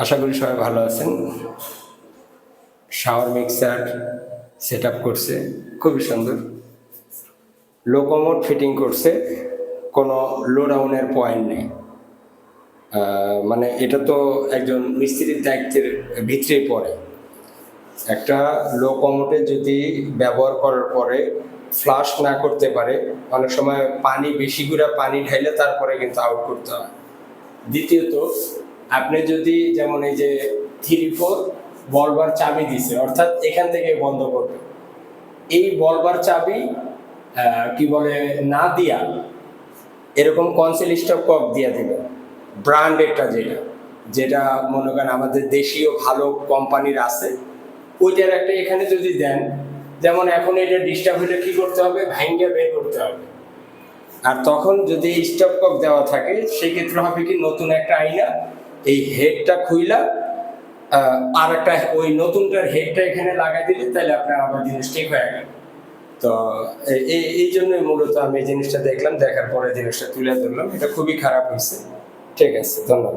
আশা করি সবাই ভালো আছেন। শাওয়ার মিক্সার সেট আপ করছে, খুবই সুন্দর। লোকোমোট ফিটিং করছে, কোনো লো ডাউনের পয়েন্ট নেই। মানে এটা তো একজন মিস্ত্রির দায়িত্বের ভিতরেই পড়ে। একটা লোকোমোটে যদি ব্যবহার করার পরে ফ্লাশ না করতে পারে, অনেক সময় পানি বেশি করে পানি ঢাইলে তারপরে কিন্তু আউট করতে হয়। দ্বিতীয়ত, আপনি যদি যেমন এই যে 3-4 বলবার চাবি দিছে, অর্থাৎ এখান থেকে বন্ধ করবে, এই বলবার চাবি কি বলে না দিয়া এরকম কনসেল স্টপ কক দিয়ে দিবেন, ব্র্যান্ডেডটা যেটা যেটা মনে করেন আমাদের দেশীয় ভালো কোম্পানির আছে, ওইটার একটা এখানে যদি দেন, যেমন এখন এটা ডিস্টার্ব হলে কি করতে হবে, ভাঙ্গা বের করতে হবে। আর তখন যদি স্টপ কক দেওয়া থাকে, সেক্ষেত্রে হবে কি, নতুন একটা আইনা এই হেডটা খুইলা আর একটা ওই নতুনটার হেডটা এখানে লাগাই দিলে তাহলে আপনার আবার জিনিস ঠিক হয়ে গেল। তো এই জন্যই মূলত আমি এই জিনিসটা দেখলাম, দেখার পরে জিনিসটা তুলে ধরলাম। এটা খুবই খারাপ হয়েছে। ঠিক আছে, ধন্যবাদ।